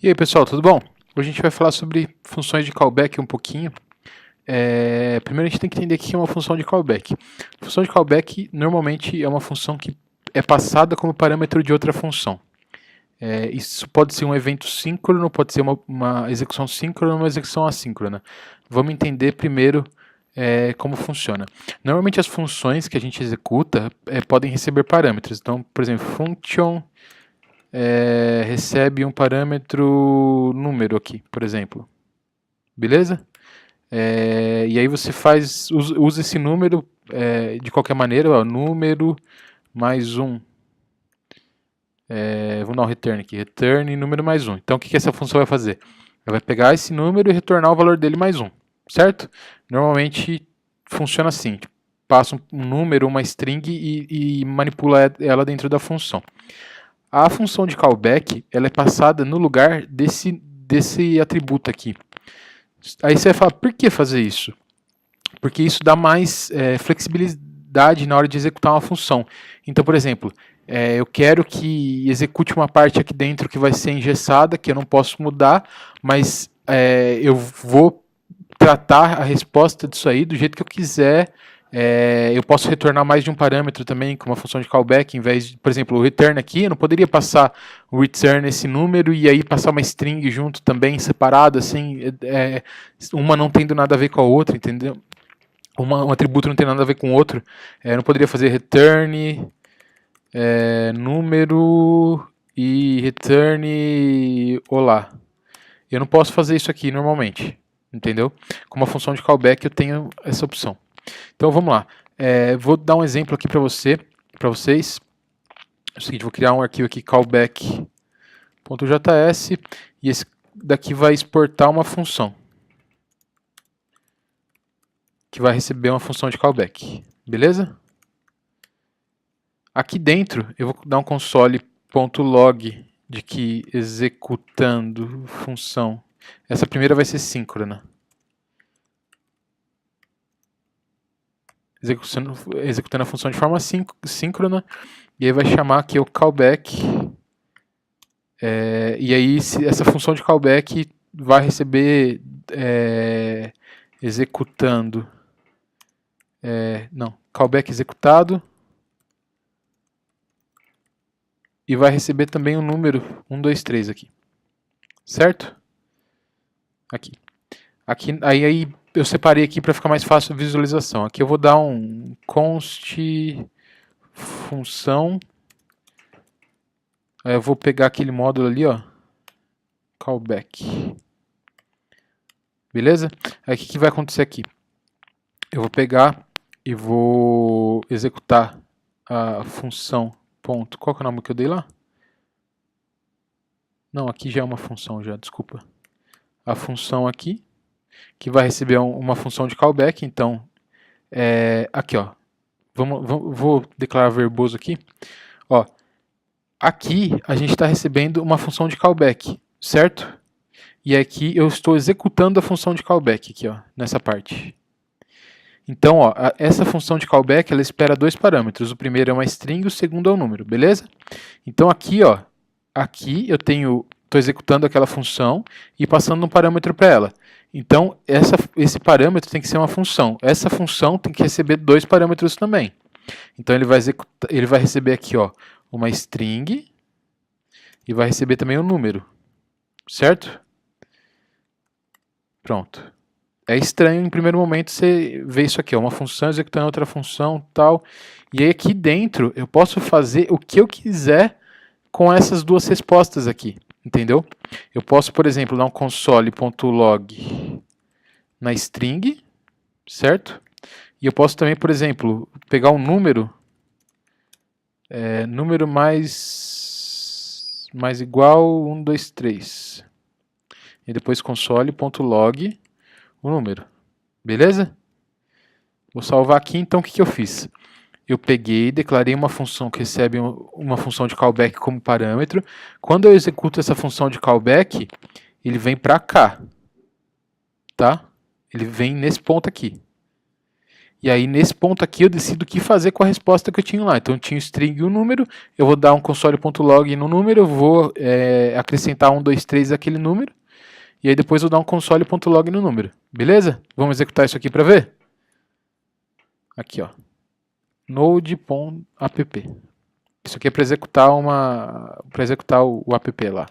E aí pessoal, tudo bom? Hoje a gente vai falar sobre funções de callback um pouquinho. Primeiro a gente tem que entender o que é uma função de callback. Função de callback normalmente é uma função que é passada como parâmetro de outra função. Isso pode ser um evento síncrono, pode ser uma execução síncrona ou uma execução assíncrona. Vamos entender primeiro como funciona. Normalmente as funções que a gente executa podem receber parâmetros. Então, por exemplo, function recebe um parâmetro número aqui, por exemplo. Beleza? E aí você usa esse número de qualquer maneira, ó, número mais um. Vamos dar um return aqui, return número mais um. Então o que essa função vai fazer? Ela vai pegar esse número e retornar o valor dele mais um, certo? Normalmente funciona assim, passa um número, uma string e manipula ela dentro da função. A função de callback ela é passada no lugar desse atributo aqui. Aí você vai falar, por que fazer isso? Porque isso dá mais flexibilidade na hora de executar uma função. Então, por exemplo, eu quero que execute uma parte aqui dentro que vai ser engessada, que eu não posso mudar, mas eu vou tratar a resposta disso aí do jeito que eu quiser. Eu posso retornar mais de um parâmetro também com uma função de callback, em vez de, por exemplo, o return aqui, eu não poderia passar o return esse número e aí passar uma string junto também, separado, assim, uma não tendo nada a ver com a outra, entendeu? Um atributo não tem nada a ver com o outro. Eu não poderia fazer return número e return olá. Eu não posso fazer isso aqui normalmente, entendeu? Com uma função de callback eu tenho essa opção. Então vamos lá. Vou dar um exemplo aqui para vocês. É o seguinte, vou criar um arquivo aqui callback.js e esse daqui vai exportar uma função que vai receber uma função de callback, beleza? Aqui dentro eu vou dar um console.log de que executando função. Essa primeira vai ser síncrona. Executando a função de forma síncrona, e aí vai chamar aqui o callback, e aí essa função de callback vai receber executando, callback executado, e vai receber também o número 123 aqui, certo? Aqui aí eu separei aqui para ficar mais fácil a visualização. Aqui eu vou dar um const função. Aí eu vou pegar aquele módulo ali, ó, callback. Beleza? Aí o que vai acontecer aqui? Eu vou pegar e vou executar a função ponto. Qual que é o nome que eu dei lá? Não, aqui já é uma função já, desculpa. A função aqui, que vai receber uma função de callback, então, aqui ó, vou declarar verboso aqui, ó, aqui a gente está recebendo uma função de callback, certo? E aqui eu estou executando a função de callback, aqui ó, nessa parte. Então, ó, essa função de callback ela espera dois parâmetros, o primeiro é uma string, o segundo é um número, beleza? Então aqui, ó, aqui eu estou executando aquela função e passando um parâmetro para ela. Então, esse parâmetro tem que ser uma função. Essa função tem que receber dois parâmetros também. Então, ele vai receber aqui ó, uma string e vai receber também um número. Certo? Pronto. É estranho em primeiro momento você ver isso aqui, ó, uma função executando outra função tal. E aí aqui dentro eu posso fazer o que eu quiser com essas duas respostas aqui. Entendeu? Eu posso, por exemplo, dar um console.log na string, certo? E eu posso também, por exemplo, pegar um número, número mais igual 1, 2, 3. E depois console.log o número. Beleza? Vou salvar aqui, então o que eu fiz? Eu peguei, declarei uma função que recebe uma função de callback como parâmetro. Quando eu executo essa função de callback, ele vem para cá. Tá? Ele vem nesse ponto aqui. E aí, nesse ponto aqui, eu decido o que fazer com a resposta que eu tinha lá. Então, eu tinha o string e o número, eu vou dar um console.log no número, eu vou acrescentar 1, 2, 3 aquele número, e aí depois eu vou dar um console.log no número. Beleza? Vamos executar isso aqui para ver? Aqui, ó. Node.app. Isso aqui é para executar o app lá.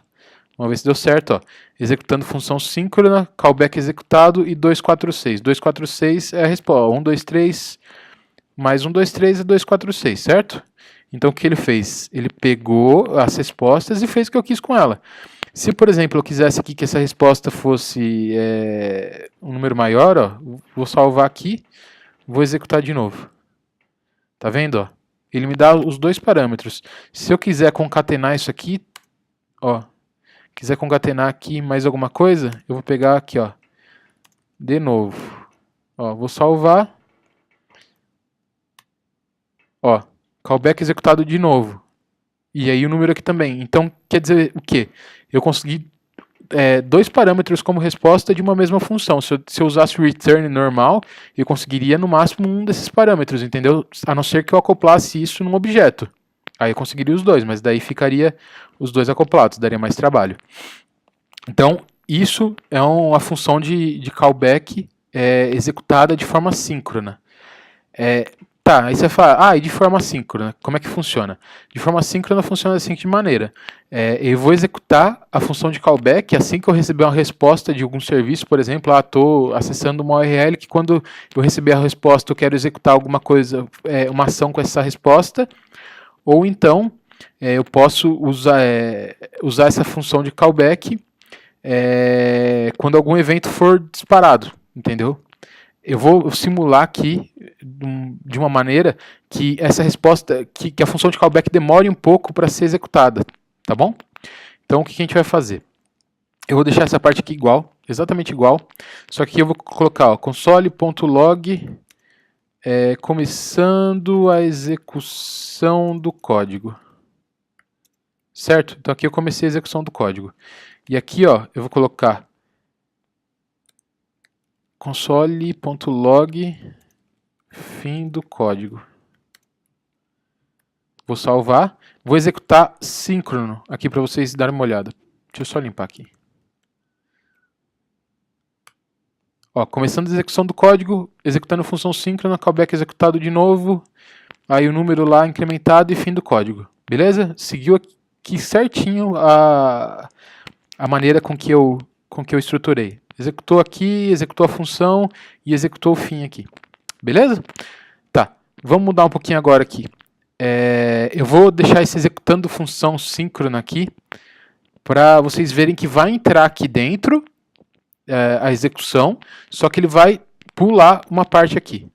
Vamos ver se deu certo, ó. Executando função síncrona, callback executado e 246. 246 é a resposta. 1, 2, 3, mais 1, 2, 3 é 246, certo? Então o que ele fez? Ele pegou as respostas e fez o que eu quis com ela. Se, por exemplo, eu quisesse aqui que essa resposta fosse um número maior, ó, vou salvar aqui, vou executar de novo. Tá vendo, ó? Ele me dá os dois parâmetros. Se eu quiser concatenar isso aqui, ó, quiser concatenar aqui mais alguma coisa, eu vou pegar aqui, ó, de novo. Ó, vou salvar. Ó, callback executado de novo. E aí o número aqui também. Então, quer dizer o quê? Eu consegui dois parâmetros como resposta de uma mesma função. Se eu usasse o return normal, eu conseguiria no máximo um desses parâmetros, entendeu? A não ser que eu acoplasse isso num objeto. Aí eu conseguiria os dois, mas daí ficaria os dois acoplados, daria mais trabalho. Então, isso é uma função de callback executada de forma síncrona. Tá, aí você fala, e de forma síncrona, como é que funciona? De forma síncrona funciona da seguinte maneira. Eu vou executar a função de callback assim que eu receber uma resposta de algum serviço, por exemplo, estou acessando uma URL que quando eu receber a resposta eu quero executar alguma coisa, uma ação com essa resposta, ou então eu posso usar essa função de callback quando algum evento for disparado, entendeu? Eu vou simular aqui de uma maneira que essa resposta, que a função de callback demore um pouco para ser executada, tá bom? Então o que a gente vai fazer? Eu vou deixar essa parte aqui igual, exatamente igual, só que eu vou colocar console.log começando a execução do código. Certo? Então aqui eu comecei a execução do código. E aqui, ó, eu vou colocar console.log fim do código. Vou salvar. Vou executar síncrono aqui para vocês darem uma olhada. Deixa eu só limpar aqui. Ó, começando a execução do código, executando a função síncrona, callback executado de novo, aí o número lá incrementado e fim do código. Beleza? Seguiu aqui certinho a maneira com que eu estruturei. Executou aqui, executou a função e executou o fim aqui. Beleza? Tá, vamos mudar um pouquinho agora aqui. Eu vou deixar esse executando função síncrona aqui para vocês verem que vai entrar aqui dentro a execução, só que ele vai pular uma parte aqui.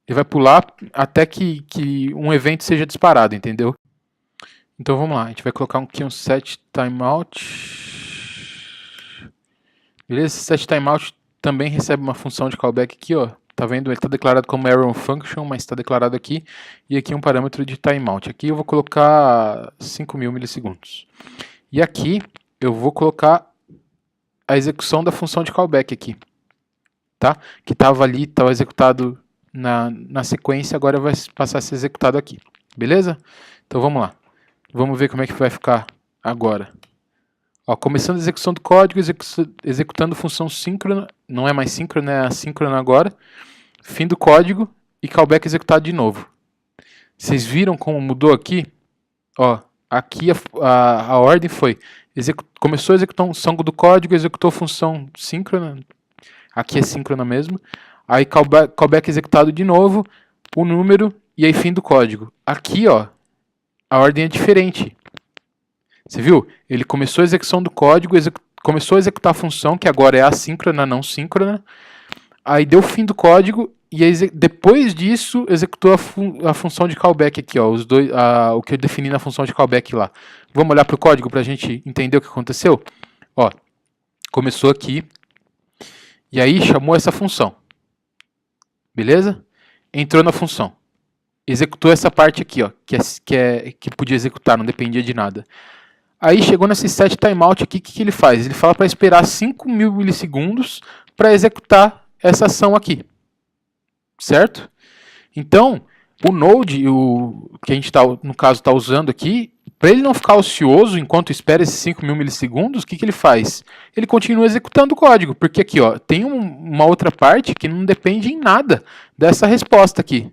Ele vai pular até que um evento seja disparado, entendeu? Então vamos lá, a gente vai colocar aqui um set timeout. Beleza? Esse set timeout também recebe uma função de callback aqui, ó. Tá vendo? Ele está declarado como arrow function, mas está declarado aqui. E aqui um parâmetro de timeout. Aqui eu vou colocar 5.000 milissegundos. E aqui eu vou colocar a execução da função de callback aqui. Tá? Que estava ali, estava executado na sequência, agora vai passar a ser executado aqui. Beleza? Então vamos lá. Vamos ver como é que vai ficar agora. Ó, começando a execução do código, executando função síncrona, não é mais síncrona, é assíncrona agora. Fim do código e callback executado de novo. Vocês viram como mudou aqui? Ó, aqui a ordem foi, começou a execução do código, executou função síncrona, aqui é síncrona mesmo, aí callback executado de novo, o número e aí fim do código. Aqui, ó, a ordem é diferente. Você viu? Ele começou a execução do código, começou a executar a função, que agora é assíncrona, não síncrona. Aí deu o fim do código e depois disso executou a função de callback aqui, ó, o que eu defini na função de callback lá. Vamos olhar para o código para a gente entender o que aconteceu? Ó, começou aqui e aí chamou essa função. Beleza? Entrou na função. Executou essa parte aqui, ó, que podia executar, não dependia de nada. Aí chegou nesse set timeout aqui, o que ele faz? Ele fala para esperar 5.000 milissegundos para executar essa ação aqui. Certo? Então, o Node, o que a gente no caso está usando aqui, para ele não ficar ocioso enquanto espera esses 5.000 milissegundos, o que ele faz? Ele continua executando o código, porque aqui ó, tem uma outra parte que não depende em nada dessa resposta aqui.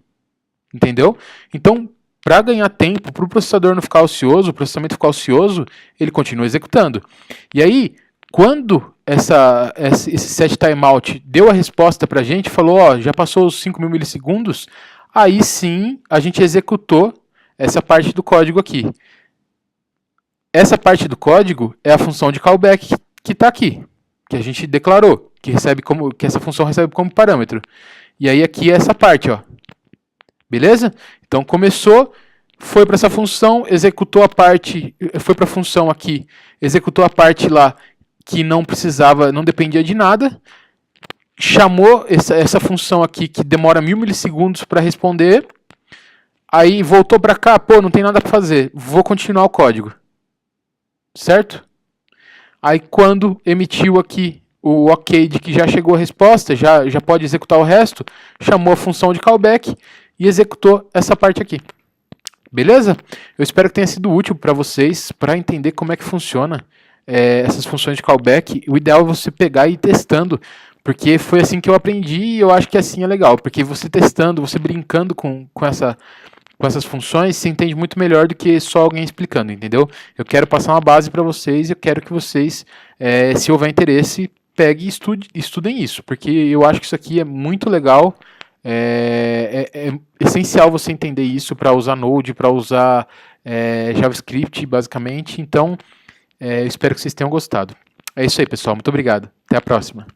Entendeu? Então, para ganhar tempo, para o processador não ficar ocioso, o processamento ficar ocioso, ele continua executando. E aí, quando esse set timeout deu a resposta para a gente, falou, ó, já passou os 5.000 milissegundos, aí sim a gente executou essa parte do código aqui. Essa parte do código é a função de callback que está aqui, que a gente declarou, que essa função recebe como parâmetro. E aí aqui é essa parte, ó. Beleza? Então começou, foi para essa função, executou a parte, foi para a função aqui, executou a parte lá que não precisava, não dependia de nada, chamou essa função aqui que demora 1.000 milissegundos para responder, aí voltou para cá, pô, não tem nada para fazer, vou continuar o código. Certo? Aí quando emitiu aqui o OK de que já chegou a resposta, já pode executar o resto, chamou a função de callback e executou essa parte aqui. Beleza? Eu espero que tenha sido útil para vocês, para entender como é que funciona essas funções de callback. O ideal é você pegar e ir testando, porque foi assim que eu aprendi e eu acho que assim é legal, porque você testando, você brincando com essas funções, se entende muito melhor do que só alguém explicando, entendeu? Eu quero passar uma base para vocês e eu quero que vocês, se houver interesse, peguem e estudem isso, porque eu acho que isso aqui é muito legal, é essencial você entender isso para usar Node, para usar JavaScript, basicamente. Então, espero que vocês tenham gostado. É isso aí, pessoal. Muito obrigado. Até a próxima.